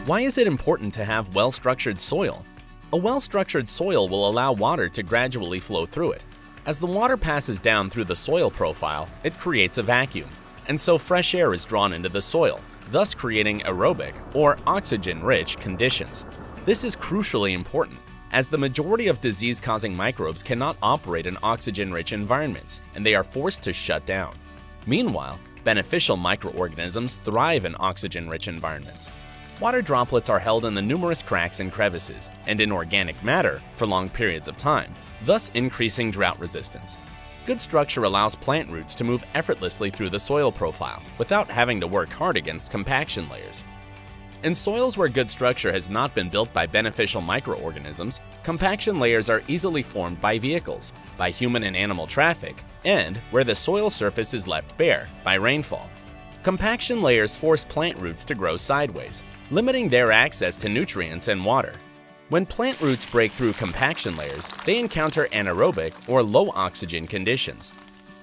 Why is it important to have well-structured soil? A well-structured soil will allow water to gradually flow through it. As the water passes down through the soil profile, it creates a vacuum, and so fresh air is drawn into the soil, thus creating aerobic or oxygen-rich conditions. This is crucially important, as the majority of disease-causing microbes cannot operate in oxygen-rich environments, and they are forced to shut down. Meanwhile, beneficial microorganisms thrive in oxygen-rich environments. Water droplets are held in the numerous cracks and crevices, and in organic matter for long periods of time, thus increasing drought resistance. Good structure allows plant roots to move effortlessly through the soil profile without having to work hard against compaction layers. In soils where good structure has not been built by beneficial microorganisms, compaction layers are easily formed by vehicles, by human and animal traffic, and where the soil surface is left bare by rainfall. Compaction layers force plant roots to grow sideways, limiting their access to nutrients and water. When plant roots break through compaction layers, they encounter anaerobic or low oxygen conditions.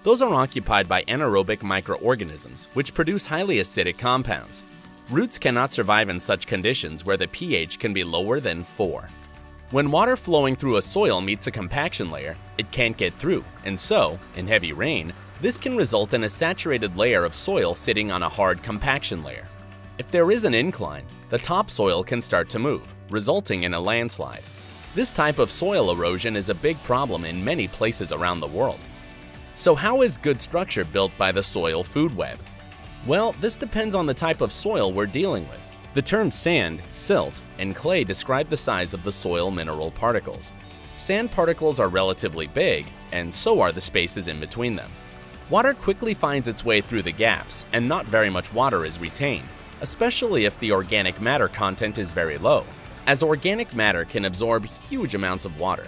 Those are occupied by anaerobic microorganisms, which produce highly acidic compounds. Roots cannot survive in such conditions where the pH can be lower than 4. When water flowing through a soil meets a compaction layer, it can't get through, and so, in heavy rain, this can result in a saturated layer of soil sitting on a hard compaction layer. If there is an incline, the topsoil can start to move, resulting in a landslide. This type of soil erosion is a big problem in many places around the world. So how is good structure built by the soil food web? Well, this depends on the type of soil we're dealing with. The terms sand, silt, and clay describe the size of the soil mineral particles. Sand particles are relatively big, and so are the spaces in between them. Water quickly finds its way through the gaps, and not very much water is retained, especially if the organic matter content is very low, as organic matter can absorb huge amounts of water.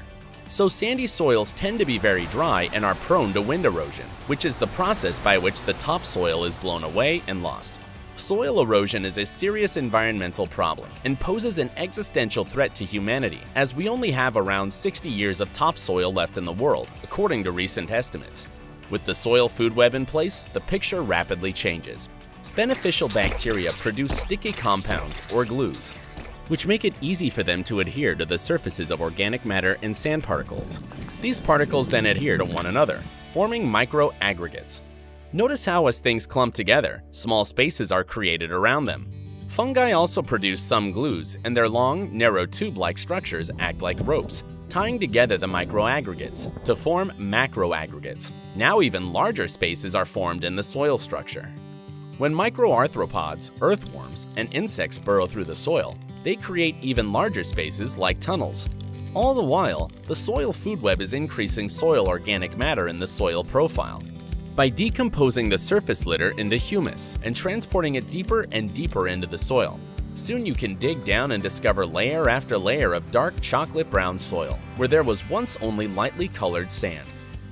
So sandy soils tend to be very dry and are prone to wind erosion, which is the process by which the topsoil is blown away and lost. Soil erosion is a serious environmental problem and poses an existential threat to humanity, as we only have around 60 years of topsoil left in the world, according to recent estimates. With the soil food web in place, the picture rapidly changes. Beneficial bacteria produce sticky compounds, or glues, which make it easy for them to adhere to the surfaces of organic matter and sand particles. These particles then adhere to one another, forming microaggregates. Notice how as things clump together, small spaces are created around them. Fungi also produce some glues, and their long, narrow tube-like structures act like ropes, tying together the microaggregates to form macroaggregates. Now even larger spaces are formed in the soil structure. When microarthropods, earthworms, and insects burrow through the soil, they create even larger spaces like tunnels. All the while, the soil food web is increasing soil organic matter in the soil profile by decomposing the surface litter into humus and transporting it deeper and deeper into the soil. Soon you can dig down and discover layer after layer of dark chocolate brown soil where there was once only lightly colored sand.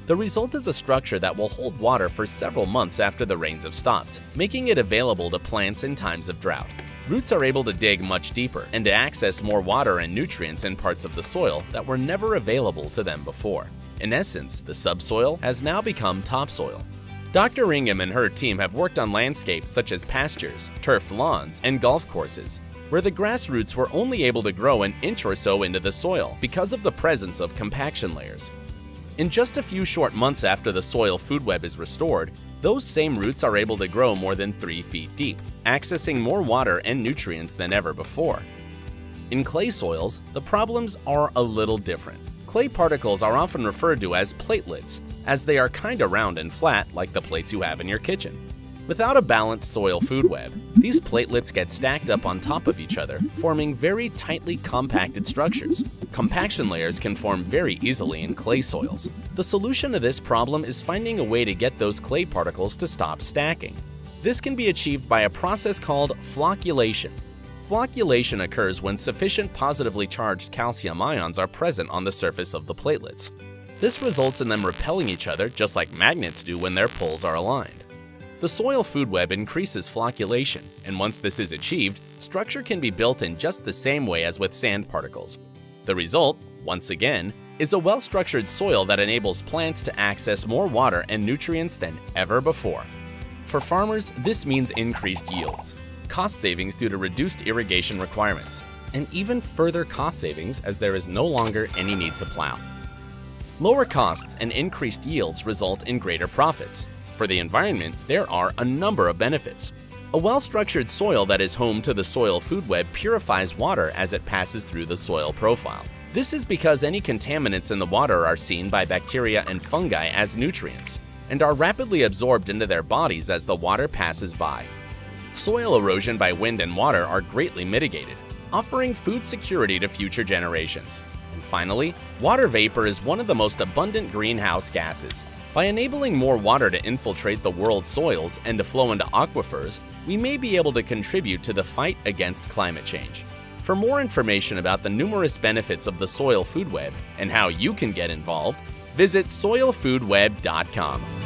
The result is a structure that will hold water for several months after the rains have stopped, making it available to plants in times of drought. Roots are able to dig much deeper and to access more water and nutrients in parts of the soil that were never available to them before. In essence, the subsoil has now become topsoil. Dr. Ingham and her team have worked on landscapes such as pastures, turfed lawns, and golf courses, where the grass roots were only able to grow an inch or so into the soil because of the presence of compaction layers. In just a few short months after the soil food web is restored, those same roots are able to grow more than 3 feet deep, accessing more water and nutrients than ever before. In clay soils, the problems are a little different. Clay particles are often referred to as platelets, as they are kinda round and flat like the plates you have in your kitchen. Without a balanced soil food web, these platelets get stacked up on top of each other, forming very tightly compacted structures. Compaction layers can form very easily in clay soils. The solution to this problem is finding a way to get those clay particles to stop stacking. This can be achieved by a process called flocculation. Flocculation occurs when sufficient positively charged calcium ions are present on the surface of the platelets. This results in them repelling each other just like magnets do when their poles are aligned. The soil food web increases flocculation, and once this is achieved, structure can be built in just the same way as with sand particles. The result, once again, is a well-structured soil that enables plants to access more water and nutrients than ever before. For farmers, this means increased yields. cost savings due to reduced irrigation requirements, and even further cost savings as there is no longer any need to plow. Lower costs and increased yields result in greater profits. For the environment, there are a number of benefits. A well-structured soil that is home to the soil food web purifies water as it passes through the soil profile. This is because any contaminants in the water are seen by bacteria and fungi as nutrients and are rapidly absorbed into their bodies as the water passes by. Soil erosion by wind and water are greatly mitigated, offering food security to future generations. And finally, water vapor is one of the most abundant greenhouse gases. By enabling more water to infiltrate the world's soils and to flow into aquifers, we may be able to contribute to the fight against climate change. For more information about the numerous benefits of the soil food web and how you can get involved, visit soilfoodweb.com.